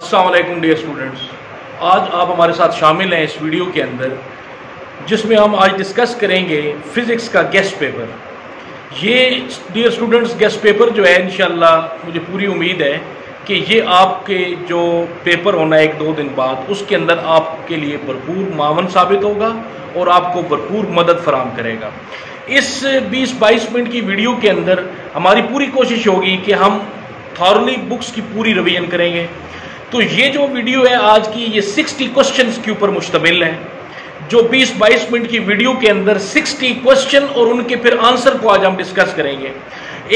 अस्सलाम वालेकुम dear students, आज आप हमारे साथ शामिल हैं इस वीडियो के अंदर जिसमें हम आज डिस्कस करेंगे फ़िज़िक्स का गेस्ट पेपर। ये डियर स्टूडेंट्स गेस्ट पेपर जो है इंशाल्लाह मुझे पूरी उम्मीद है कि ये आपके जो पेपर होना है 1-2 दिन बाद उसके अंदर आपके लिए भरपूर मावन साबित होगा और आपको भरपूर मदद फराहम करेगा। इस 20-22 मिनट की वीडियो के अंदर हमारी पूरी कोशिश होगी कि हम थॉरली बुक्स की पूरी रिवीजन करेंगे। तो ये जो वीडियो है आज की, ये 60 क्वेश्चंस के ऊपर मुश्तमिल है। जो 20-22 मिनट की वीडियो के अंदर 60 क्वेश्चन और उनके फिर आंसर को आज हम डिस्कस करेंगे।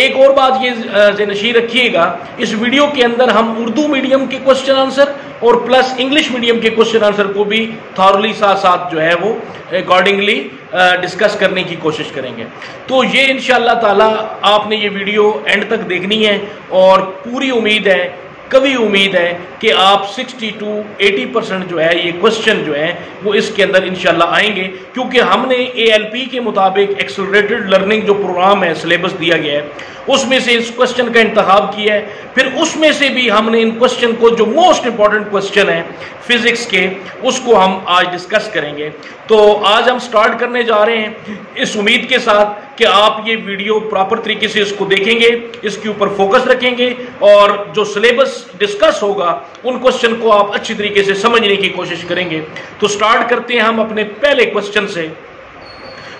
एक और बात ये ज़हनशी रखिएगा, इस वीडियो के अंदर हम उर्दू मीडियम के क्वेश्चन आंसर और प्लस इंग्लिश मीडियम के क्वेश्चन आंसर को भी थॉरली साथ साथ जो है वो अकॉर्डिंगली डिस्कस करने की कोशिश करेंगे। तो ये इंशाअल्लाह ताला आपने ये वीडियो एंड तक देखनी है और पूरी उम्मीद है, कभी उम्मीद है कि आप 60 to 80% जो है ये क्वेश्चन जो है वो इसके अंदर इंशाल्लाह आएंगे, क्योंकि हमने ALP के मुताबिक एक्सेलरेटेड लर्निंग जो प्रोग्राम है, सिलेबस दिया गया है, उसमें से इस क्वेश्चन का इंतखाब किया है। फिर उसमें से भी हमने इन क्वेश्चन को, जो मोस्ट इंपॉर्टेंट क्वेश्चन है फिजिक्स के, उसको हम आज डिस्कस करेंगे। तो आज हम स्टार्ट करने जा रहे हैं इस उम्मीद के साथ कि आप ये वीडियो प्रॉपर तरीके से इसको देखेंगे, इसके ऊपर फोकस रखेंगे और जो सिलेबस डिस्कस होगा उन क्वेश्चन को आप अच्छी तरीके से समझने की कोशिश करेंगे। तो स्टार्ट करते हैं हम अपने पहले क्वेश्चन से।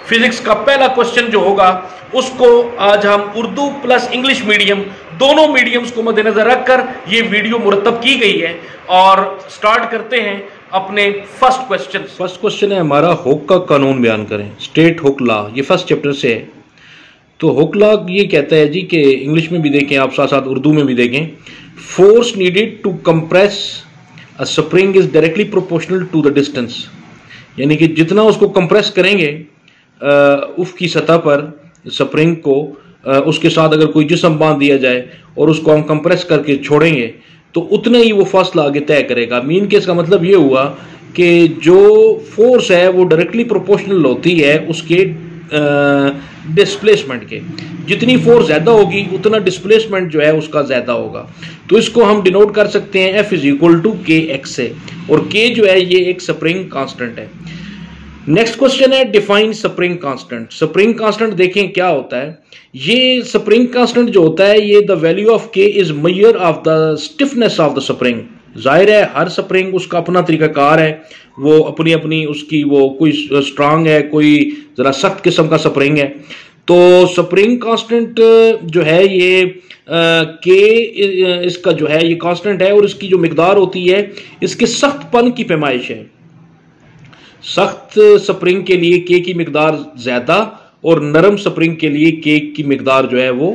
फिजिक्स का पहला क्वेश्चन जो होगा उसको आज हम उर्दू प्लस इंग्लिश मीडियम, दोनों मीडियम्स को मद्देनजर रखकर ये वीडियो मुरतब की गई है। और स्टार्ट करते हैं अपने फर्स्ट क्वेश्चन। फर्स्ट क्वेश्चन है हमारा, हुक का कानून बयान करें, स्टेट हुक लॉ। ये फर्स्ट चैप्टर से है। तो हुक लॉ ये कहता है जी कि इंग्लिश में भी देखें आप, साथ साथ उर्दू में भी देखें, force needed to compress a spring is directly proportional to the distance. यानी कि जितना उसको कंप्रेस करेंगे उसकी सतह पर स्प्रिंग को, उसके साथ अगर कोई जिस्म बांध दिया जाए और उसको हम कंप्रेस करके छोड़ेंगे तो उतना ही वो फासला आगे तय करेगा। मीन केस का मतलब ये हुआ कि जो फोर्स है वो डायरेक्टली प्रोपोर्शनल होती है उसके डिस्प्लेसमेंट के। जितनी फोर्स ज़्यादा होगी उतना डिस्प्लेसमेंट जो है उसका ज़्यादा होगा। तो इसको हम डिनोट कर सकते हैं F = kx से, और k जो है ये एक स्प्रिंग कांस्टेंट है। नेक्स्ट क्वेश्चन है, define spring constant. Spring constant देखें क्या होता है। ये स्प्रिंग कांस्टेंट जो होता है, ये the value of k is measure of the stiffness of the spring. जाहिर है हर स्प्रिंग उसका अपना तरीकाकार है, वो अपनी अपनी उसकी, वो कोई स्ट्रांग है, कोई जरा सख्त किस्म का स्प्रिंग है। तो स्प्रिंग कांस्टेंट जो है ये k इसका जो है ये कांस्टेंट है और इसकी जो मिकदार होती है इसके सख्तपन की पैमाइश है। सख्त स्प्रिंग के लिए k की मिकदार ज्यादा और नरम स्प्रिंग के लिए k की मिकदार जो है वो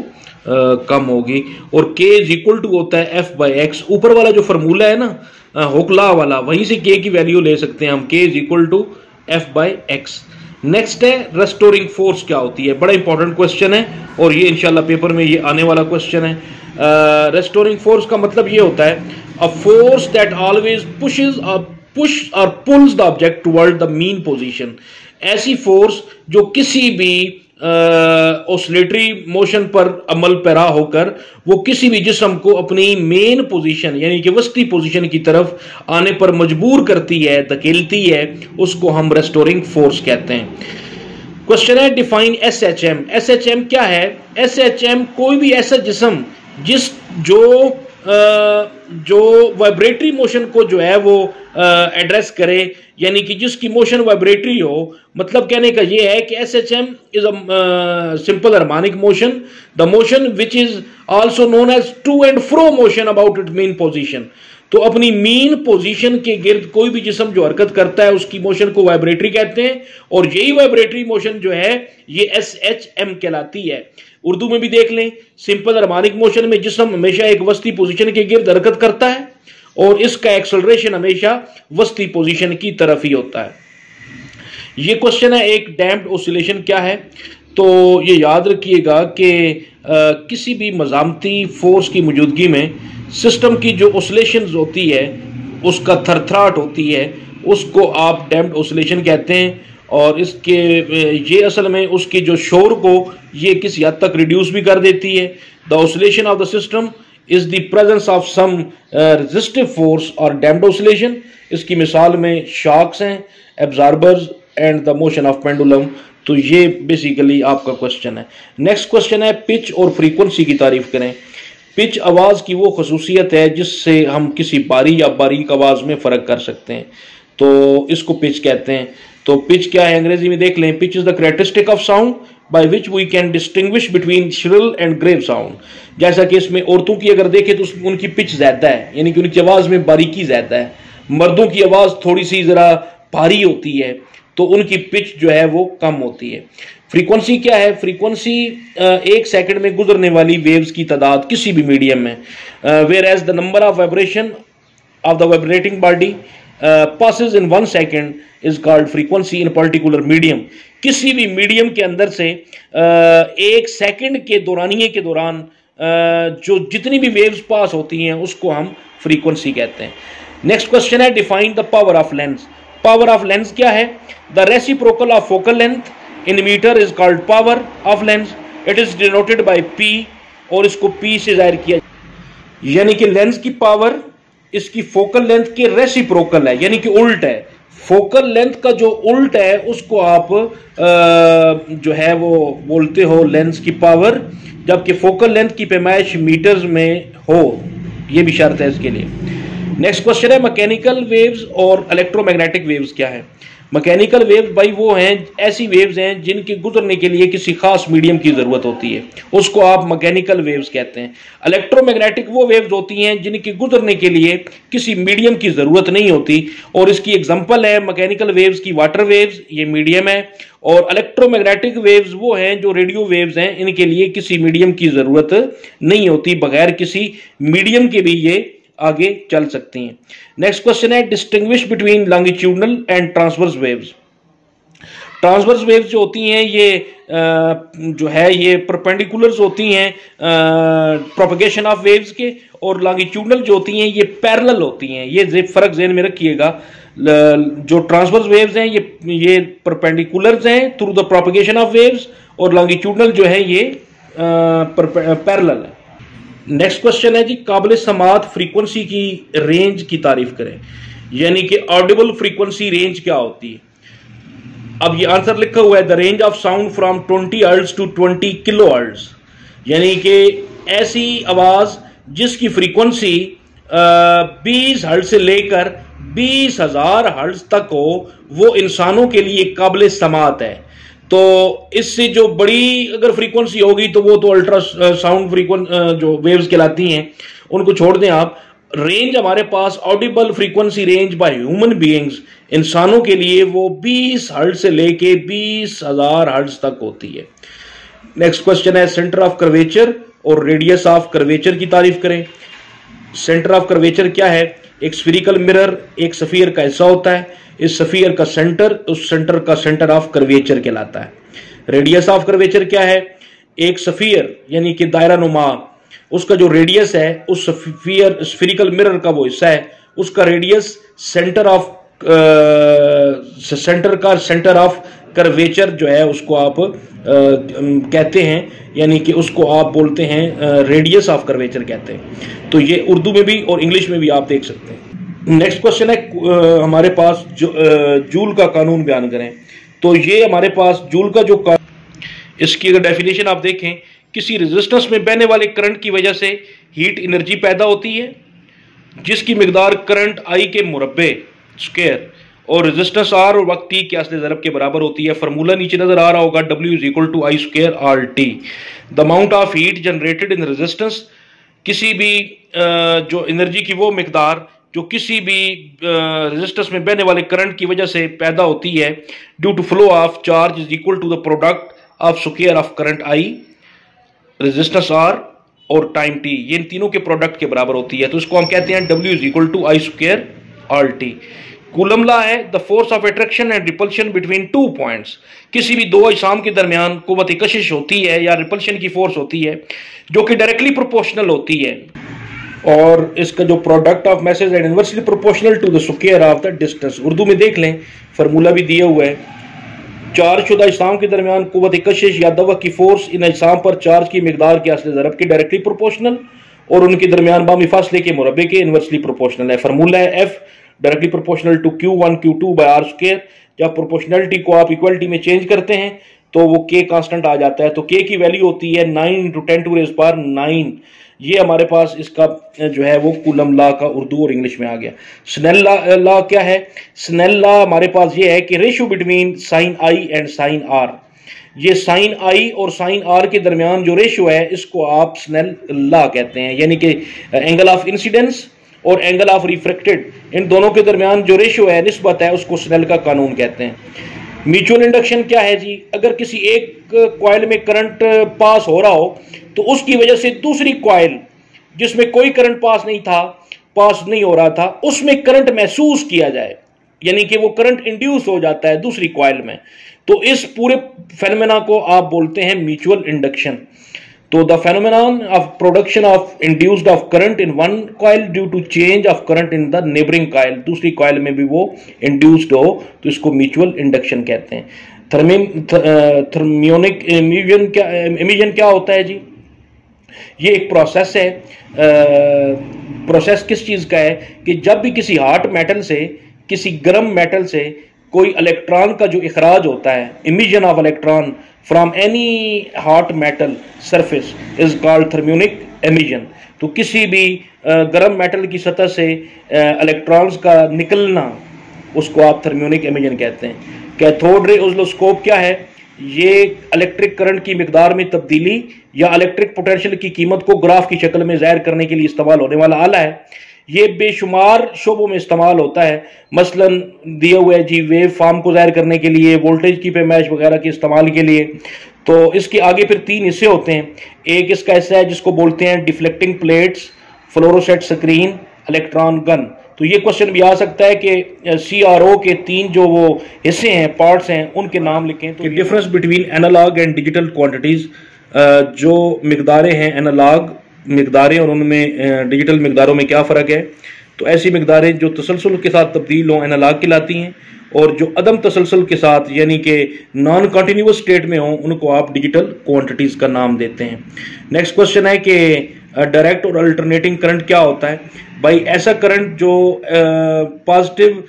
कम होगी। और k = होता है F/x। ऊपर वाला जो फार्मूला है ना हुक लॉ वाला, वहीं से k की वैल्यू ले सकते हैं हम, k = F/x। नेक्स्ट है रेस्टोरिंग फोर्स क्या होती है। बड़ा इंपॉर्टेंट क्वेश्चन है और ये इंशाल्लाह पेपर में ये आने वाला क्वेश्चन है। रेस्टोरिंग फोर्स का मतलब ये होता है a force that always push और pulls the object toward the mean position. ऐसी फोर्स जो किसी भी ऑसिलेटरी मोशन पर अमल पैरा होकर वो किसी भी जिस्म को अपनी मेन पोजीशन यानी कि वस्ती पोजीशन की तरफ आने पर मजबूर करती है, धकेलती है, उसको हम रेस्टोरिंग फोर्स कहते हैं। क्वेश्चन है, डिफाइन SHM। SHM क्या है। SHM कोई भी ऐसा जिस्म जो वाइब्रेटरी मोशन को जो है वो एड्रेस करे, यानी कि जिसकी मोशन वाइब्रेटरी हो। मतलब कहने का ये है कि SHM is a simple harmonic motion, the motion which is also known as to and fro motion about it mean position. तो अपनी मीन पोजीशन के गिर्द कोई भी जिस्म जो हरकत करता है उसकी मोशन को वाइब्रेटरी कहते हैं, और यही वाइब्रेटरी मोशन जो है ये SHM कहलाती है। उर्दू में भी देख लें, सिंपल हार्मोनिक मोशन में जिस्म हमेशा एक वस्ती पोजीशन के गिर्द हरकत करता है और इसका एक्सेलरेशन हमेशा वस्ती पोजीशन की तरफ ही होता है। ये क्वेश्चन है, एक डैम्प्ड ऑसिलेशन क्या है। तो ये याद रखिएगा कि किसी भी मज़ामती फोर्स की मौजूदगी में सिस्टम की जो ऑसिलेशंस होती है, उसका थरथराहट होती है, उसको आप डैम्प्ड ऑसिलेशन कहते हैं। और इसके ये असल में उसके जो शोर को ये किसी हद तक रिड्यूस भी कर देती है। The oscillation of the system is the presence of some resistive force और डैम्प्ड ऑसिलेशन। इसकी मिसाल में शॉक्स हैं, absorbers and the motion of pendulum. तो ये बेसिकली आपका क्वेश्चन है। नेक्स्ट क्वेश्चन है पिच और फ्रीक्वेंसी की तारीफ करें। पिच आवाज़ की वो खसूसियत है जिससे हम किसी भारी या बारीक आवाज़ में फ़र्क कर सकते हैं, तो इसको पिच कहते हैं। तो पिच क्या है अंग्रेजी में देख लें। Pitch is the characteristic of sound by which we can distinguish between shrill and grave sound. जैसा कि इसमें औरतों की अगर देखें तो उनकी पिच ज़्यादा है, यानी कि उनकी आवाज़ में बारीकी ज़्यादा है। मर्दों की आवाज़ थोड़ी सी ज़रा भारी होती है, तो उनकी पिच जो है वो कम होती है। फ्रीक्वेंसी क्या है? फ्रीक्वेंसी एक सेकंड में गुजरने वाली वेव्स की तादाद किसी भी मीडियम में, whereas the number of vibration of the vibrating body passes in 1 second is called frequency in particular medium। किसी भी मीडियम के अंदर से एक सेकंड के दौरानिए के दौरान जो जितनी भी वेव्स पास होती हैं उसको हम फ्रीक्वेंसी कहते हैं। नेक्स्ट क्वेश्चन है define the power of lens. Power of lens क्या है? The reciprocal of focal length in metre is called power of lens. It is denoted by P, और इसको P से जाहिर किया, यानी कि लेंस की पावर इसकी फोकल लेंथ के रेसिप्रोकल है, यानी कि उल्ट है। फोकल लेंथ का जो उल्ट है उसको आप जो है वो बोलते हो लेंस की पावर, जबकि फोकल लेंथ की पैमाइश मीटर्स में हो, ये भी शर्त है इसके लिए। नेक्स्ट क्वेश्चन है मैकेनिकल वेव्स और इलेक्ट्रोमैग्नेटिक वेव्स क्या है। मैकेनिकल वेव्स भाई वो हैं, ऐसी वेव्स हैं जिनके गुजरने के लिए किसी खास मीडियम की ज़रूरत होती है, उसको आप मैकेनिकल वेव्स कहते हैं। इलेक्ट्रोमैग्नेटिक वो वेव्स होती हैं जिनके गुजरने के लिए किसी मीडियम की ज़रूरत नहीं होती, और इसकी एग्जांपल है मैकेनिकल वेव्स की वाटर वेव्स, ये मीडियम है, और इलेक्ट्रोमैग्नेटिक वेव्स वो हैं जो रेडियो वेव्स हैं, इनके लिए किसी मीडियम की ज़रूरत नहीं होती, बगैर किसी मीडियम के भी ये आगे चल सकती हैं। नेक्स्ट क्वेश्चन है distinguish between longitudinal and transverse waves. Transverse waves जो होती हैं ये जो है ये परपेंडिकुलर्स होती हैं प्रोपगेशन ऑफ वेव्स के, और लॉन्गिट्यूडनल जो होती हैं ये पैरेलल होती हैं। ये फर्क ज़हन में रखिएगा। जो ट्रांसवर्स वेव्स हैं ये परपेंडिकुलर्स हैं through the propagation of waves, और लॉन्गिट्यूडनल जो है ये पैरेलल है। नेक्स्ट क्वेश्चन है जी काबिल समात फ्रीक्वेंसी की रेंज की तारीफ करें, यानी कि ऑडिबल फ्रीक्वेंसी रेंज क्या होती है। अब ये आंसर लिखा हुआ है the range of sound from 20 hertz to 20 kilohertz, यानी कि ऐसी आवाज जिसकी फ्रीक्वेंसी 20 हर्ट्ज से लेकर 20,000 हर्ट्ज तक हो, वो इंसानों के लिए काबिल समात है। तो इससे जो बड़ी अगर फ्रीक्वेंसी होगी तो वो तो अल्ट्रा साउंड जो वेव्स कहलाती हैं, उनको छोड़ दें आप। रेंज हमारे पास audible frequency range by human beings, इंसानों के लिए वो 20 हर्ट्ज से लेके 20,000 हर्ट्ज तक होती है। नेक्स्ट क्वेश्चन है सेंटर ऑफ कर्वेचर और रेडियस ऑफ कर्वेचर की तारीफ करें। सेंटर ऑफ कर्वेचर क्या है? एक स्फीरिकल मिरर एक सफियर का हिस्सा होता है, इस सफियर का सेंटर उस सेंटर का सेंटर ऑफ कर्वेचर कहलाता है। रेडियस ऑफ कर्वेचर क्या है? एक सफियर यानी कि दायरा नुमा, उसका जो रेडियस है उस स्फीरिकल मिरर का वो हिस्सा है, उसका रेडियस सेंटर ऑफ कर्वेचर जो है उसको आप कहते हैं, यानी कि उसको आप बोलते हैं रेडियस ऑफ कर्वेचर कहते हैं। तो ये उर्दू में भी और इंग्लिश में भी आप देख सकते हैं। नेक्स्ट क्वेश्चन है हमारे पास जूल का कानून बयान करें। तो ये हमारे पास जूल का जो इसकी अगर डेफिनेशन आप देखें, किसी रेजिस्टेंस में बहने वाले करंट की वजह से हीट एनर्जी पैदा होती है जिसकी मिकदार करंट आई के मुरब्बे स्क्वायर और रेजिस्टेंस आर और वक्त टी के असले ज़रब के बराबर होती है। फार्मूला नीचे नजर आ रहा होगा, W is equal to I square R T. The amount of heat generated in resistance, किसी भी जो एनर्जी की वो मिकदार जो किसी भी रेजिस्टेंस में बहने वाले करंट की वजह से पैदा होती है due to flow of charge is equal to the product of square of current I, resistance R और टाइम टी, ये इन तीनों के प्रोडक्ट के बराबर होती है। तो इसको हम कहते हैं W is equal to I square R T. Coulomb law है the force of attraction and repulsion between 2 points, किसी भी दो अजसाम के दरमियान कुव्वत कशिश होती है या रिपल्शन की फोर्स होती है जो कि डायरेक्टली प्रोपोर्शनल होती है, और इसका जो product of masses and inversely proportional to the square of the distance. Urdu में देख लें, फार्मूला भी दिया हुआ है। चार्ज शुदा अजसाम के दरमियान कुव्वत कशिश या दवा की फोर्स इन अजसाम पर चार्ज की मिकदार के असले ज़रब के डायरेक्टली प्रोपोर्शनल, और उनके दरमियान बामी फासले के मुरब्बे के इन्वर्सली प्रोपोर्शनल है। फार्मूला है F directly proportional to Q1 Q2 by R square. जब प्रोपोर्शनलिटी को आप इक्वलिटी में चेंज करते हैं तो वो K कांस्टेंट आ जाता है। तो K की वैल्यू होती है 9 × 10⁻⁹। ये हमारे पास इसका जो है वो कूलम लॉ का उर्दू और इंग्लिश में आ गया। स्नेल लॉ क्या है? स्नेल लॉ हमारे पास ये है कि ratio between sine I and sine R, ये साइन I और साइन R के दरमियान जो रेशियो है इसको आप स्नेल लॉ कहते हैं। यानी कि एंगल ऑफ इंसिडेंस और एंगल ऑफ रिफ्रैक्टेड, इन दोनों के दरमियान जो रेशियो है, निस्बत है, उसको स्नेल का कानून कहते हैं। म्यूचुअल इंडक्शन क्या है जी? अगर किसी एक कॉइल में करंट पास हो रहा हो तो उसकी वजह से दूसरी कॉइल जिसमें कोई करंट पास नहीं हो रहा था, उसमें करंट महसूस किया जाए, यानी कि वो करंट इंड्यूस हो जाता है दूसरी कॉइल में, तो इस पूरे फेनोमेना को आप बोलते हैं म्यूचुअल इंडक्शन। तो the phenomenon of production of induced of current in one coil due to change of current in the neighbouring coil, दूसरी कॉइल में भी वो इंड्यूस्ड हो तो इसको म्यूचुअल इंडक्शन कहते हैं। थर्मियोनिक एमिशन क्या होता है जी? ये एक प्रोसेस है। प्रोसेस किस चीज़ का है कि जब भी किसी हॉट मेटल से, किसी गर्म मेटल से कोई इलेक्ट्रॉन का जो इखराज होता है, emission of electron from any hot metal surface is called thermionic emission. तो किसी भी गर्म मेटल की सतह से इलेक्ट्रॉन्स का निकलना, उसको आप थर्मियोनिक एमिशन कहते हैं। कैथोड रे ऑसिलोस्कोप क्या है? ये इलेक्ट्रिक करंट की मिकदार में तब्दीली या इलेक्ट्रिक पोटेंशियल की कीमत को ग्राफ की शक्ल में ज़ाहिर करने के लिए इस्तेमाल होने वाला आला है। ये बेशुमार शोबों में इस्तेमाल होता है। मसलन दिए हुए जी वेव फॉर्म को ज़ाहिर करने के लिए, वोल्टेज की पैमाइश वगैरह के इस्तेमाल के लिए। तो इसके आगे फिर 3 हिस्से होते हैं। एक इसका हिस्सा है जिसको बोलते हैं deflecting plates, fluorescent screen, electron gun. तो ये क्वेश्चन भी आ सकता है कि CRO के 3 जो वो हिस्से हैं, पार्ट्स हैं, उनके नाम लिखें। तो difference between analogue and digital quantities, जो मिकदारें हैं, एनालॉग मिकदारें और उनमें डिजिटल मिकदारों में क्या फ़र्क है? तो ऐसी मिकदारें जो तसलसल के साथ तब्दील हों एनालॉग कहलाती हैं, और जो अदम तसलसल के साथ यानी कि नॉन कंटिन्यूस स्टेट में हों उनको आप डिजिटल क्वांटिटीज़ का नाम देते हैं। नेक्स्ट क्वेश्चन है कि डायरेक्ट और अल्टरनेटिंग करंट क्या होता है? भाई ऐसा करंट जो पॉजिटिव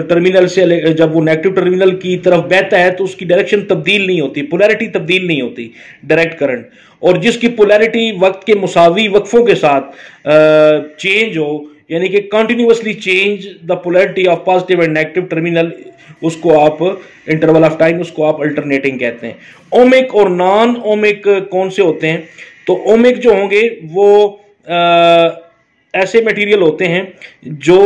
टर्मिनल से जब वो नेगेटिव टर्मिनल की तरफ बहता है तो उसकी डायरेक्शन तब्दील नहीं होती, पोलैरिटी तब्दील नहीं होती, डायरेक्ट करंट। और जिसकी पोलैरिटी वक्त के मुसावी वक्फों के साथ चेंज हो, यानी कि continuously change the polarity of positive and negative terminal, उसको आप इंटरवल ऑफ टाइम, उसको आप अल्टरनेटिंग कहते हैं। ओमिक और नॉन ओमिक कौन से होते हैं? तो ओमिक जो होंगे वो ऐसे मटेरियल होते हैं जो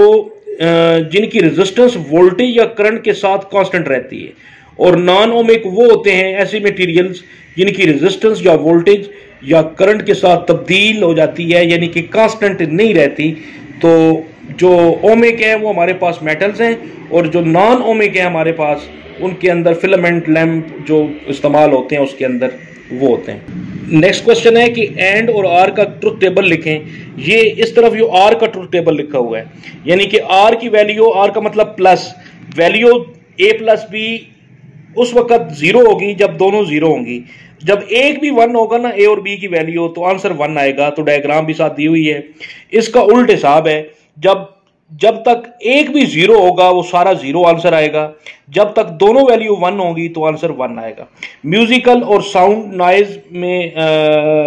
जिनकी रेजिस्टेंस वोल्टेज या करंट के साथ कांस्टेंट रहती है, और नॉन ओमिक वो होते हैं ऐसे मटेरियल्स जिनकी रेजिस्टेंस या वोल्टेज या करंट के साथ तब्दील हो जाती है, यानी कि कांस्टेंट नहीं रहती। तो जो ओमिक है वो हमारे पास मेटल्स हैं, और जो नॉन ओमिक है हमारे पास उनके अंदर फिलामेंट लैंप जो इस्तेमाल होते हैं उसके अंदर वो होते हैं। नेक्स्ट क्वेश्चन है कि एंड और आर का ट्रुथ टेबल लिखें। ये इस तरफ जो आर का ट्रुथ टेबल लिखा हुआ है, यानी कि आर की वैल्यू, आर का मतलब प्लस, वैल्यू A + B उस वक्त 0 होगी जब दोनों 0 होंगी। जब एक भी 1 होगा ना, A और B की वैल्यू, तो आंसर 1 आएगा। तो डायग्राम भी साथ दी हुई है। इसका उल्ट हिसाब है, जब तक एक भी 0 होगा वो सारा 0 आंसर आएगा, जब तक दोनों वैल्यू 1 होगी तो आंसर 1 आएगा। म्यूजिकल और साउंड नॉइज में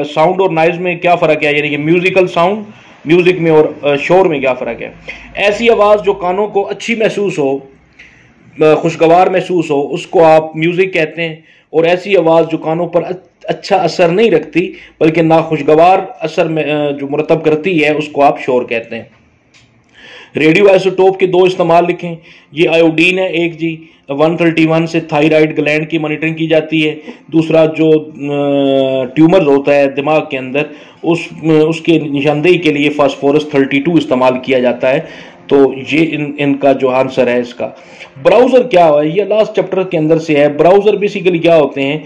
साउंड और नॉइज में क्या फ़र्क है? यानी कि म्यूजिकल साउंड, म्यूजिक में और शोर में क्या फ़र्क है? ऐसी आवाज़ जो कानों को अच्छी महसूस हो, खुशगवार महसूस हो, उसको आप म्यूज़िक कहते हैं। और ऐसी आवाज़ जो कानों पर अच्छा असर नहीं रखती बल्कि नाखुशगवार असर में जो मुरतब करती है, उसको आप शोर कहते हैं। रेडियो आइसोटोप के 2 इस्तेमाल लिखें। ये आयोडीन है एक जी, 131 से थायराइड ग्लैंड की मॉनिटरिंग की जाती है। दूसरा जो ट्यूमर होता है दिमाग के अंदर, उसके निशानदेही के लिए फास्फोरस 32 इस्तेमाल किया जाता है। तो ये इनका जो आंसर है इसका। ब्राउज़र क्या है? ये लास्ट चैप्टर के अंदर से है। ब्राउज़र बेसिकली क्या होते हैं?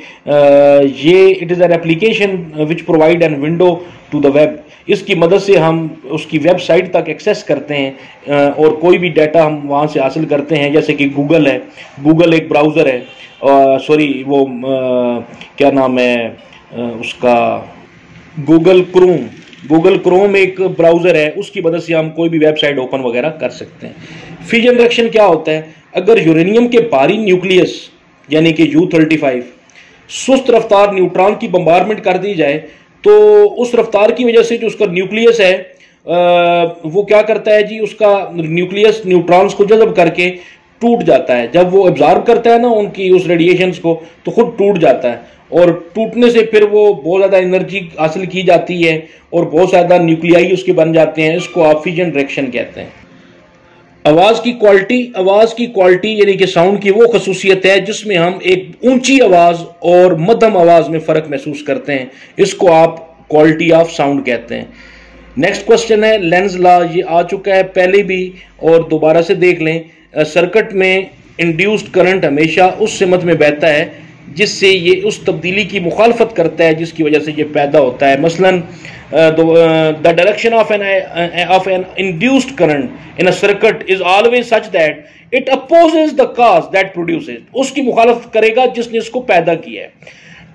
ये it is an application which provide an window to the web. इसकी मदद से हम उसकी वेबसाइट तक एक्सेस करते हैं और कोई भी डाटा हम वहाँ से हासिल करते हैं। जैसे कि गूगल है, गूगल एक ब्राउज़र है, क्या नाम है उसका, गूगल क्रोम, गूगल क्रोम एक ब्राउज़र है, उसकी मदद से हम कोई भी वेबसाइट ओपन वगैरह कर सकते हैं। फिजन रिएक्शन क्या होता है? अगर यूरेनियम के बाहरी न्यूक्लियस यानी कि U-35 सुस्त रफ्तार न्यूट्रॉन की बम्बारमेंट कर दी जाए तो उस रफ्तार की वजह से जो उसका न्यूक्लियस है वो क्या करता है जी, उसका न्यूक्लियस न्यूट्रॉन्स को जज़ब करके टूट जाता है। जब वो एब्जॉर्ब करता है ना उनकी उस रेडिएशंस को, तो खुद टूट जाता है और टूटने से फिर वो बहुत ज़्यादा एनर्जी हासिल की जाती है और बहुत ज़्यादा न्यूक्लियाई उसके बन जाते हैं। इसको आप फिजन रिएक्शन कहते हैं। आवाज़ की क्वालिटी यानी कि साउंड की वो खसूसियत है जिसमें हम एक ऊंची आवाज़ और मध्यम आवाज़ में फ़र्क महसूस करते हैं। इसको आप क्वालिटी ऑफ साउंड कहते हैं। नेक्स्ट क्वेश्चन है लेंज लॉ। ये आ चुका है पहले भी और दोबारा से देख लें। सर्किट में इंड्यूस्ड करंट हमेशा उस सिमत में बहता है जिससे ये उस तब्दीली की मुखालफत करता है जिसकी वजह से ये पैदा होता है। मसलन the direction of an induced current in a circuit is always such that it opposes the cause that produces, उसकी मुखालफत करेगा जिसने इसको पैदा किया है।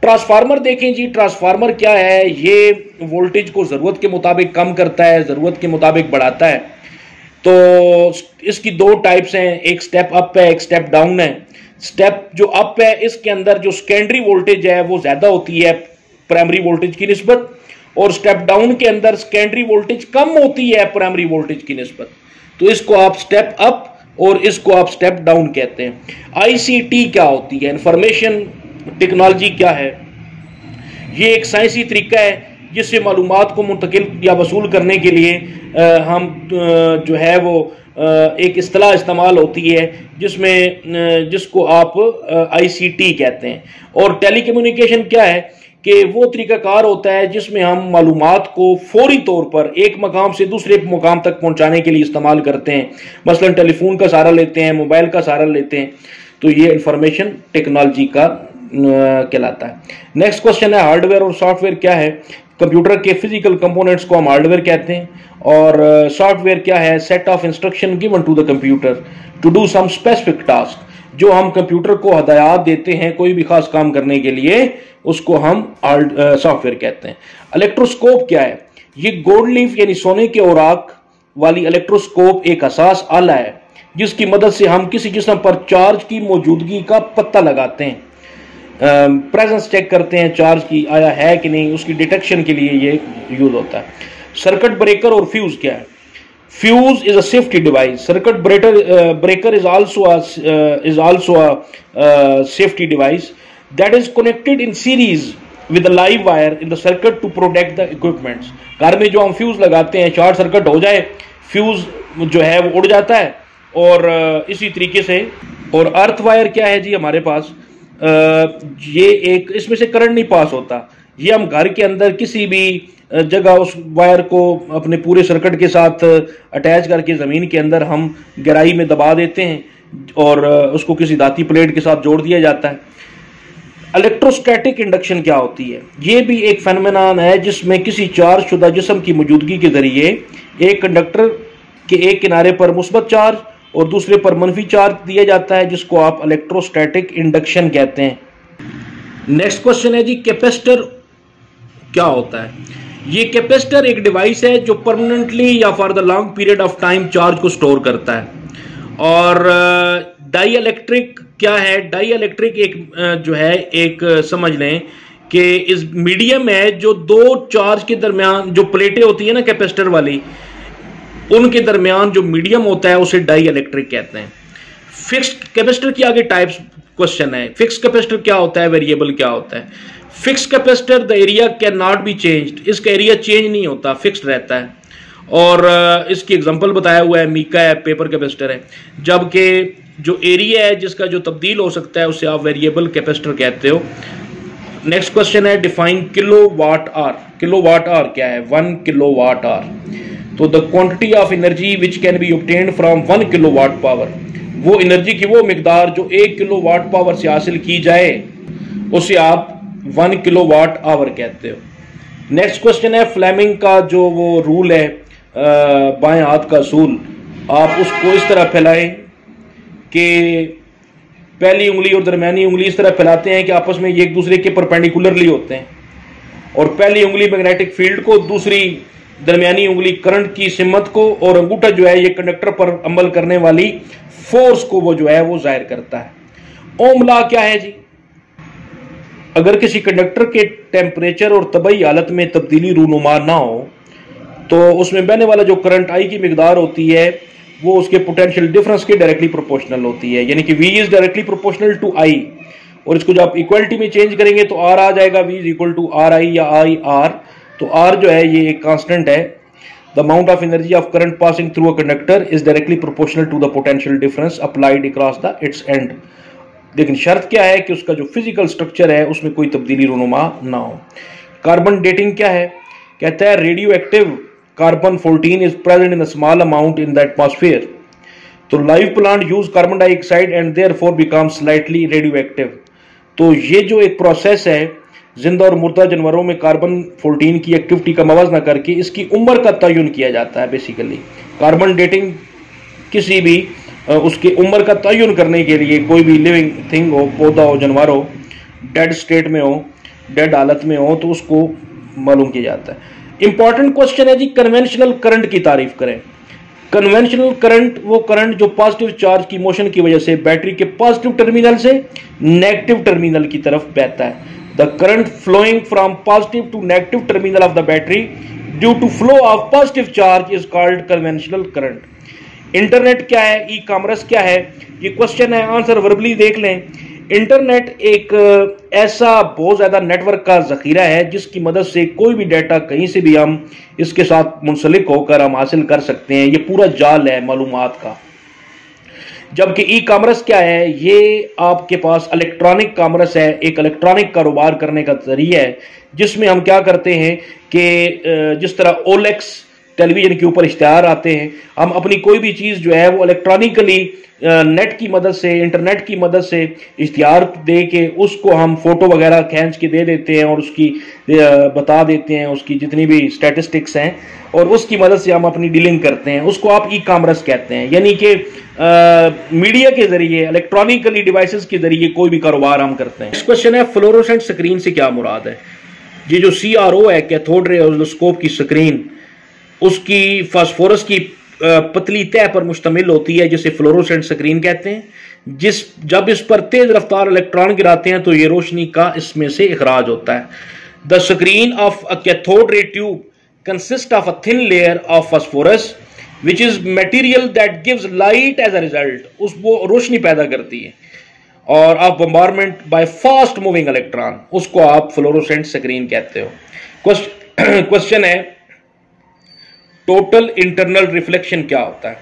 ट्रांसफार्मर देखें जी, ट्रांसफार्मर क्या है? ये वोल्टेज को ज़रूरत के मुताबिक कम करता है, ज़रूरत के मुताबिक बढ़ाता है। तो इसकी दो टाइप्स हैं, एक स्टेप अप है, एक स्टेप डाउन है। स्टेप जो अप है इसके अंदर जो सेकेंडरी वोल्टेज है वो ज़्यादा होती है प्राइमरी वोल्टेज की निस्बत, और स्टेप डाउन के अंदर सेकेंडरी वोल्टेज कम होती है प्राइमरी वोल्टेज की निस्बत। तो इसको आप स्टेप अप और इसको आप स्टेप डाउन कहते हैं। ICT क्या होती है? इंफॉर्मेशन टेक्नोलॉजी क्या है? ये एक साइंसी तरीका है जिससे मालूमात को मुंतकिल या वसूल करने के लिए हम जो है वो एक इस्तिलाह इस्तेमाल होती है जिसको आप ICT कहते हैं। और टेलीकम्युनिकेशन क्या है कि वो तरीकाकार होता है जिसमें हम मालूमात को फौरी तौर पर एक मकाम से दूसरे मकाम तक पहुंचाने के लिए इस्तेमाल करते हैं। मसलन टेलीफोन का सहारा लेते हैं, मोबाइल का सहारा लेते हैं। तो ये इंफॉर्मेशन टेक्नोलॉजी का कहलाता है। नेक्स्ट क्वेश्चन है हार्डवेयर और सॉफ्टवेयर क्या है? कंप्यूटर के फिजिकल कंपोनेंट्स को हम हार्डवेयर कहते हैं और सॉफ्टवेयर क्या है? Set of instruction given to the computer to do some specific task. जो हम कंप्यूटर को हदायत देते हैं कोई भी खास काम करने के लिए, उसको हम सॉफ्टवेयर कहते हैं। इलेक्ट्रोस्कोप क्या है? ये गोल्ड लीफ यानी सोने के औराक वाली इलेक्ट्रोस्कोप एक हसास आला है जिसकी मदद से हम किसी जिस्म पर चार्ज की मौजूदगी का पता लगाते हैं, प्रेजेंस चेक करते हैं चार्ज की आया है कि नहीं, उसकी डिटेक्शन के लिए ये यूज होता है। सर्किट ब्रेकर और फ्यूज क्या है? Fuse is a safety device. Circuit breaker is also a safety device that is connected in series with a live wire in the circuit to protect the equipments. घर में जो हम fuse लगाते हैं, short circuit हो जाए, fuse जो है वो उड़ जाता है। और इसी तरीके से और अर्थ वायर क्या है जी हमारे पास? ये एक, इसमें से करंट नहीं पास होता। ये हम घर के अंदर किसी भी जगह उस वायर को अपने पूरे सर्किट के साथ अटैच करके ज़मीन के अंदर हम गहराई में दबा देते हैं और उसको किसी धाती प्लेट के साथ जोड़ दिया जाता है। इलेक्ट्रोस्टैटिक इंडक्शन क्या होती है? ये भी एक फेनोमेनन है जिसमें किसी चार्ज शुदा जिस्म की मौजूदगी के जरिए एक कंडक्टर के एक किनारे पर मुस्बत चार्ज और दूसरे पर मनफी चार्ज दिया जाता है, जिसको आप इलेक्ट्रोस्टैटिक इंडक्शन कहते हैं। नेक्स्ट क्वेश्चन है जी कैपेसिटर क्या होता है? ये कैपेसिटर एक डिवाइस है जो परमानेंटली या for the long period of time charge को स्टोर करता है। और डाई इलेक्ट्रिक क्या है? डाई इलेक्ट्रिक एक जो है एक समझ लें कि इस मीडियम है जो दो चार्ज के दरमियान जो प्लेटें होती है ना कैपेसिटर वाली, उनके दरमियान जो मीडियम होता है उसे डाई इलेक्ट्रिक कहते हैं। फिक्स्ड कैपेसिटर की आगे टाइप्स क्वेश्चन है। फिक्स्ड कैपेसिटर क्या होता है? वेरिएबल क्या होता है? Fixed capacitor the area can not be changed. इसका एरिया चेंज नहीं होता, फिक्स्ड रहता है। और इसकी एग्जांपल बताया हुआ है, मीका है, पेपर कैपेसिटर है। जबकि जो एरिया है जिसका जो तब्दील हो सकता है उसे आप वेरिएबल कैपेसिटर कहते हो। नेक्स्ट क्वेश्चन है define kilowatt hour. Kilowatt hour क्या है? 1 किलो वाट आर। तो the quantity of energy which can be obtained from 1 kilowatt power, वो एनर्जी की वो मिकदार जो 1 किलो वाट पावर से हासिल की जाए उसे आप 1 किलो वाट आवर कहते हो। नेक्स्ट क्वेश्चन है फ्लेमिंग का जो वो रूल है बाएं हाथ का असूल, आप उसको इस तरह फैलाएं कि पहली उंगली और दरमियानी उंगली इस तरह फैलाते हैं कि आपस में ये एक दूसरे के परपेंडिकुलरली होते हैं, और पहली उंगली मैग्नेटिक फील्ड को, दूसरी दरमियानी उंगली करंट की सिमत को, और अंगूठा जो है ये कंडक्टर पर अमल करने वाली फोर्स को वो जो है वो जाहिर करता है। ओम लॉ क्या है जी? अगर किसी कंडक्टर के टेम्परेचर और तबई हालत में तब्दीली रूनुमा ना हो तो उसमें बहने वाला जो करंट आई की मिकदार होती है वो उसके पोटेंशियल डिफरेंस के डायरेक्टली प्रोपोर्शनल होती है, यानी कि V is directly proportional to I, और इसको जब आप इक्वलिटी में चेंज करेंगे तो R आ जाएगा, V is equal to RI या IR। तो R जो है ये एक कांस्टेंट है। The amount of energy of current passing through a conductor is directly proportional to the potential difference applied across the its end. लेकिन शर्त क्या है कि उसका जो फिजिकल स्ट्रक्चर है उसमें कोई तब्दीली रूनुमा ना हो। कार्बन डेटिंग क्या है? कहता है radio active carbon 14 is present in a small amount in the atmosphere. तो live plant use carbon dioxide and therefore become slightly radio active. तो ये जो एक प्रोसेस है जिंदा और मुर्दा जानवरों में कार्बन 14 की एक्टिविटी का मवाजना करके इसकी उम्र का तयन किया जाता है। बेसिकली कार्बन डेटिंग किसी भी उसकी उम्र का तयन करने के लिए, कोई भी लिविंग थिंग हो, पौधा हो, जानवर हो, डेड स्टेट में हो, डेड हालत में हो, तो उसको मालूम किया जाता है। इंपॉर्टेंट क्वेश्चन है जी, कन्वेंशनल करंट की तारीफ करें। कन्वेंशनल करंट वो करंट जो पॉजिटिव चार्ज की मोशन की वजह से बैटरी के पॉजिटिव टर्मिनल से नेगेटिव टर्मिनल की तरफ बहता है। The current flowing from positive to negative terminal of the battery due to flow of positive charge is called conventional current. Internet क्या है? ई कॉमर्स क्या है? ये क्वेश्चन है, आंसर वर्बली देख लें। इंटरनेट एक ऐसा बहुत ज़्यादा नेटवर्क का ज़ख़ीरा है जिसकी मदद से कोई भी डाटा कहीं से भी हम इसके साथ मुंसलिक होकर हम हासिल कर सकते हैं। ये पूरा जाल है मालूमात का। जबकि ई कॉमर्स क्या है? ये आपके पास इलेक्ट्रॉनिक कॉमर्स है, एक इलेक्ट्रॉनिक कारोबार करने का जरिया है जिसमें हम क्या करते हैं कि जिस तरह ओलेक्स टेलीविजन के ऊपर इश्तिहार आते हैं, हम अपनी कोई भी चीज़ जो है वो इलेक्ट्रॉनिकली नेट की मदद से, इंटरनेट की मदद से इश्तिहार दे के उसको हम फोटो वगैरह खींच के दे देते हैं और उसकी बता देते हैं उसकी जितनी भी स्टैटिस्टिक्स हैं, और उसकी मदद से हम अपनी डीलिंग करते हैं। उसको आप ई कॉमर्स कहते हैं, यानी कि मीडिया के जरिए, इलेक्ट्रॉनिकली डिवाइसेस के जरिए कोई भी कारोबार हम करते हैं। नेक्स्ट क्वेश्चन है, फ्लोरोसेंट स्क्रीन से क्या मुराद है? ये जो CRO है, कैथोड रे ऑसिलोस्कोप की स्क्रीन, उसकी फास्फोरस की पतली तह पर मुश्तमिल होती है जिसे फ्लोरोसेंट स्क्रीन कहते हैं। जब इस पर तेज रफ्तार इलेक्ट्रॉन गिराते हैं तो ये रोशनी का इसमें से इखराज होता है। The screen of a cathode ray tube consist of a thin layer of phosphorus which is material that gives light as a result. वो रोशनी पैदा करती है, और of bombardment by fast moving electron, उसको आप फ्लोरोसेंट स्क्रीन कहते हो। क्वेश्चन है, टोटल इंटरनल रिफ्लेक्शन क्या होता है?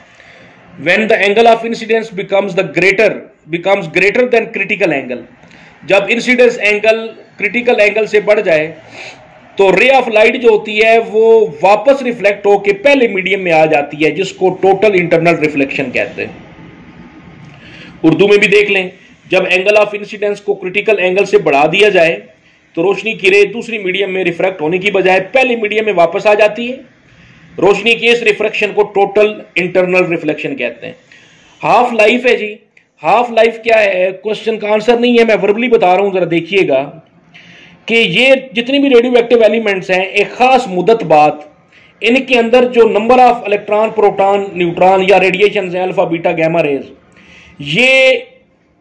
When the angle of incidence becomes greater than critical angle. जब इंसिडेंस एंगल क्रिटिकल एंगल से बढ़ जाए तो रे ऑफ लाइट जो होती है वो वापस रिफ्लेक्ट होकर पहले मीडियम में आ जाती है, जिसको टोटल इंटरनल रिफ्लेक्शन कहते हैं। उर्दू में भी देख लें, जब एंगल ऑफ इंसिडेंस को क्रिटिकल एंगल से बढ़ा दिया जाए तो रोशनी की रे दूसरी मीडियम में रिफ्रैक्ट होने की बजाय पहले मीडियम में वापस आ जाती है। रोशनी के इस रिफ्रैक्शन को टोटल इंटरनल रिफ्लेक्शन कहते हैं। हाफ लाइफ है जी। हाफ लाइफ क्या है? क्वेश्चन का आंसर नहीं है, मैं वर्बली बता रहा हूं, जरा देखिएगा कि ये जितनी भी रेडियो एक्टिव एलिमेंट्स हैं, एक खास मुद्दत बाद इनके अंदर जो number of electron, proton, neutron या रेडिएशन है, अल्फा, बीटा, गामा रेज, ये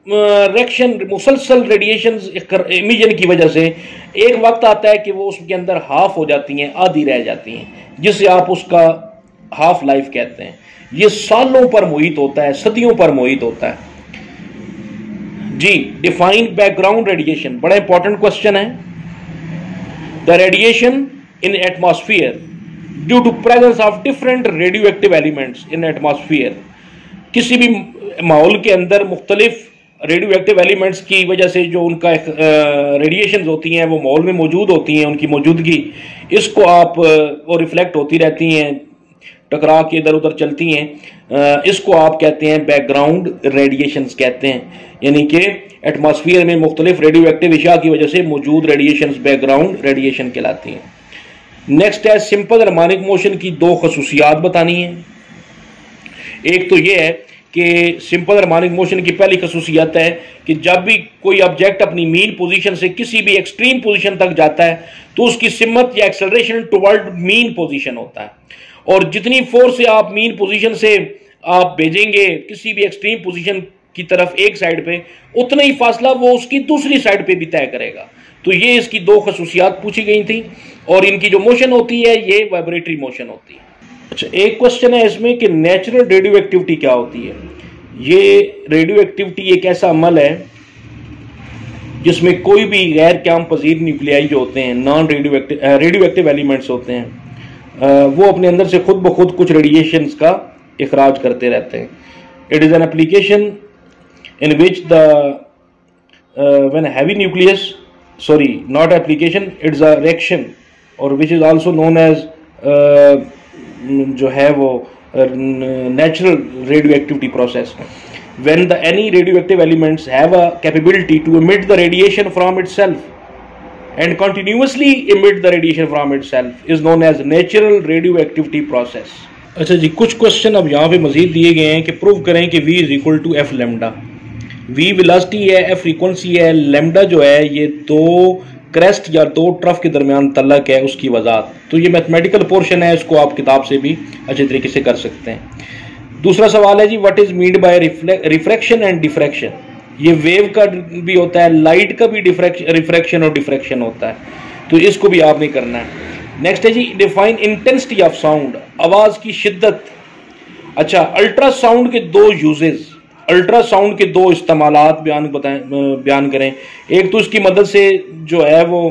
रिएक्शन मुसलसल रेडिएशन इमिशन की वजह से एक वक्त आता है कि वो उसके अंदर हाफ हो जाती हैं, आधी रह जाती हैं, जिसे आप उसका हाफ लाइफ कहते हैं। ये सालों पर मुहित होता है, सदियों पर मुहित होता है जी। डिफाइन बैकग्राउंड रेडिएशन, बड़ा इंपॉर्टेंट क्वेश्चन है। The radiation in atmosphere due to presence of different radioactive elements in atmosphere. किसी भी माहौल के अंदर मुख्तलिफ रेडियो एक्टिव एलिमेंट्स की वजह से जो उनका रेडिएशन होती हैं वो माहौल में मौजूद होती हैं, उनकी मौजूदगी, इसको आप वो रिफ्लेक्ट होती रहती हैं, टकरा के इधर उधर चलती हैं, इसको आप कहते हैं बैकग्राउंड रेडिएशंस कहते हैं। यानी कि एटमॉस्फेयर में मुख्तलिफ रेडियो एक्टिव अशिया की वजह से मौजूद रेडिएशंस बैकग्राउंड रेडिएशन कहलाती हैं। नेक्स्ट है, सिंपल हार्मोनिक मोशन की दो खसूसियात बतानी है। एक तो ये है कि सिंपल हार्मोनिक मोशन की पहली खसूसियत है कि जब भी कोई ऑब्जेक्ट अपनी मीन पोजीशन से किसी भी एक्सट्रीम पोजीशन तक जाता है तो उसकी सिमत या एक्सेलरेशन टुवर्ड मीन पोजीशन होता है, और जितनी फोर्स से आप मीन पोजीशन से आप भेजेंगे किसी भी एक्सट्रीम पोजीशन की तरफ एक साइड पे, उतना ही फासला वो उसकी दूसरी साइड पे भी तय करेगा। तो ये इसकी दो खसूसियात पूछी गई थी, और इनकी जो मोशन होती है ये वाइब्रेटरी मोशन होती है। अच्छा, एक क्वेश्चन है इसमें कि नेचुरल रेडियो एक्टिविटी क्या होती है। ये रेडियो एक्टिविटी एक ऐसा अमल है जिसमें कोई भी गैर क्याम पजीर न्यूक्लियाई जो होते हैं, नॉन रेडियो एक्टिव एलिमेंट्स होते हैं, वो अपने अंदर से खुद ब खुद कुछ रेडिएशंस का इखराज करते रहते हैं। It is an application in which the when heavy nucleus, sorry not application, it's a reaction, और which is also known as जो है वो natural radio activity process. when the any radioactive elements have a capability to emit the radiation from itself and continuously emit the radiation from itself is known as natural radioactivity process। अच्छा जी, कुछ question अब यहाँ पे मजीद दिए गए हैं कि prove करें कि v is equal to F lambda. v velocity है, एफ फ्रीक्वेंसी है, लेमडा जो है ये दो क्रेस्ट या दो ट्रफ के दरमियान तल्लक है, उसकी वजाहत। तो ये मैथमेटिकल पोर्शन है, इसको आप किताब से भी अच्छे तरीके से कर सकते हैं। दूसरा सवाल है जी, what is meant by refraction and diffraction. ये वेव का भी होता है, लाइट का भी रिफ्रैक्शन और डिफ्रैक्शन होता है, तो इसको भी आपने करना है। नेक्स्ट है जी, डिफाइन इंटेंसिटी ऑफ साउंड, आवाज की शिद्दत। अच्छा, अल्ट्रासाउंड के दो यूजेस, अल्ट्रासाउंड के दो इस्तेमालात बयान करें। एक तो इसकी मदद से जो है वो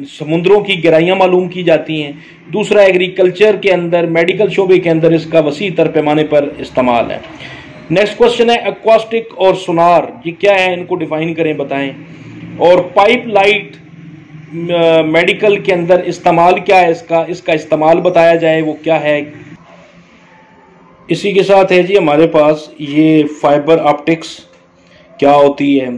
समुद्रों की गहराइयाँ मालूम की जाती हैं, दूसरा एग्रीकल्चर के अंदर, मेडिकल शोबे के अंदर इसका वसी तर पैमाने पर इस्तेमाल है। नेक्स्ट क्वेश्चन है एक्वास्टिक और सोनार, ये क्या है, इनको डिफाइन करें, बताएं। और पाइप लाइट मेडिकल के अंदर इस्तेमाल क्या है इसका इस्तेमाल बताया जाए, वो क्या है। इसी के साथ है जी हमारे पास ये फाइबर ऑप्टिक्स क्या होती है,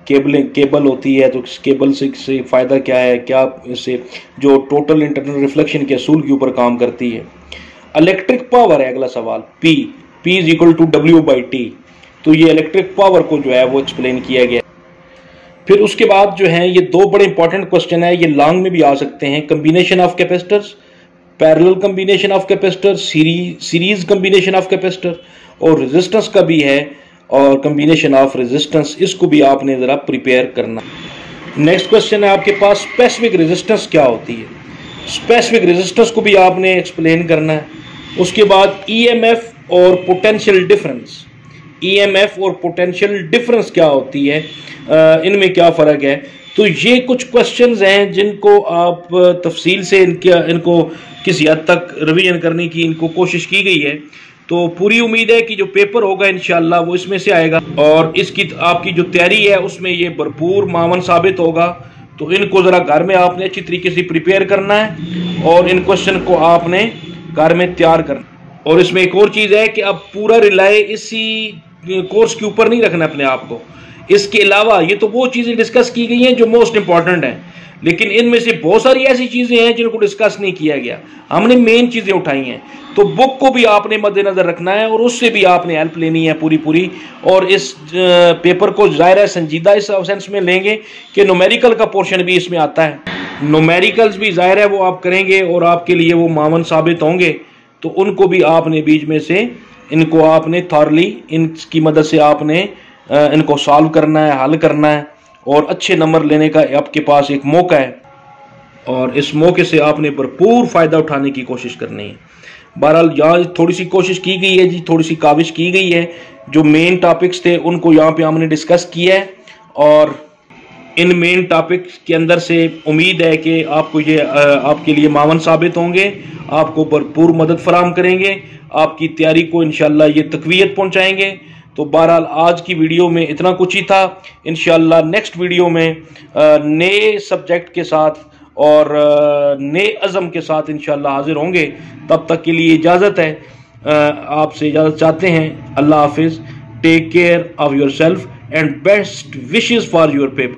केबल होती है, तो इस केबल से फ़ायदा क्या है, क्या इससे जो टोटल इंटरनल रिफ्लेक्शन के असूल के ऊपर काम करती है। इलेक्ट्रिक पावर है अगला सवाल, P is equal to W/T। तो ये इलेक्ट्रिक पावर को जो है वो एक्सप्लेन किया गया। फिर उसके बाद जो है ये दो बड़े इंपॉर्टेंट क्वेश्चन है, ये लॉन्ग में भी आ सकते हैं। Combination of capacitors, parallel combination of capacitor, series combination of capacitor, और रेजिस्टेंस का भी है, और कम्बिनेशन ऑफ रेजिस्टेंस, इसको भी आपने ज़रा प्रिपेयर करना। नेक्स्ट क्वेश्चन है आपके पास, स्पेसिफिक रेजिस्टेंस क्या होती है। स्पेसिफिक रेजिस्टेंस को भी आपने एक्सप्लेन करना है। उसके बाद ईएमएफ और पोटेंशियल डिफरेंस, ईएमएफ और पोटेंशियल डिफरेंस क्या होती है, इनमें क्या फ़र्क है। तो ये कुछ क्वेश्चंस हैं जिनको आप तफसील से इनको किसी हद तक रिवीजन करने की इनको कोशिश की गई है। तो पूरी उम्मीद है कि जो पेपर होगा इंशाल्लाह वो इसमें से आएगा, और इसकी आपकी जो तैयारी है उसमें ये भरपूर मावन साबित होगा। तो इनको ज़रा घर में आपने अच्छी तरीके से प्रिपेयर करना है, और इन क्वेश्चन को आपने घर में तैयार करना। और इसमें एक और चीज़ है कि अब पूरा रिलाय इसी कोर्स के ऊपर नहीं रखना अपने आप को। इसके अलावा ये तो वो चीज़ें डिस्कस की गई हैं जो मोस्ट इंपॉर्टेंट हैं, लेकिन इनमें से बहुत सारी ऐसी चीज़ें हैं जिनको डिस्कस नहीं किया गया, हमने मेन चीज़ें उठाई हैं। तो बुक को भी आपने मद्देनज़र रखना है, और उससे भी आपने हेल्प लेनी है पूरी। और इस पेपर को ज़ाहिर है संजीदा इस सेंस में लेंगे कि न्यूमेरिकल का पोर्शन भी इसमें आता है। न्यूमेरिकल्स भी ज़ाहिर है वो आप करेंगे और आपके लिए वो मावन साबित होंगे, तो उनको भी आपने बीच में से इनको आपने थॉरली इनकी मदद से आपने इनको सॉल्व करना है, हल करना है, और अच्छे नंबर लेने का आपके पास एक मौका है, और इस मौके से आपने भरपूर फ़ायदा उठाने की कोशिश करनी है। बहरहाल यहाँ थोड़ी सी कोशिश की गई है जी, थोड़ी सी काविश की गई है। जो मेन टॉपिक्स थे उनको यहाँ पे हमने डिस्कस किया है, और इन मेन टॉपिक्स के अंदर से उम्मीद है कि आपको ये आपके लिए मावन साबित होंगे, आपको भरपूर मदद फराहम करेंगे, आपकी तैयारी को इंशाल्लाह ये तक़वियत पहुँचाएँगे। तो बहरहाल आज की वीडियो में इतना कुछ ही था। इंशाल्लाह नेक्स्ट वीडियो में नए सब्जेक्ट के साथ और नए अज़म के साथ इंशाल्लाह हाजिर होंगे। तब तक के लिए इजाज़त है, आपसे इजाज़त चाहते हैं। अल्लाह हाफिज़, take care of yourself and best wishes for your paper.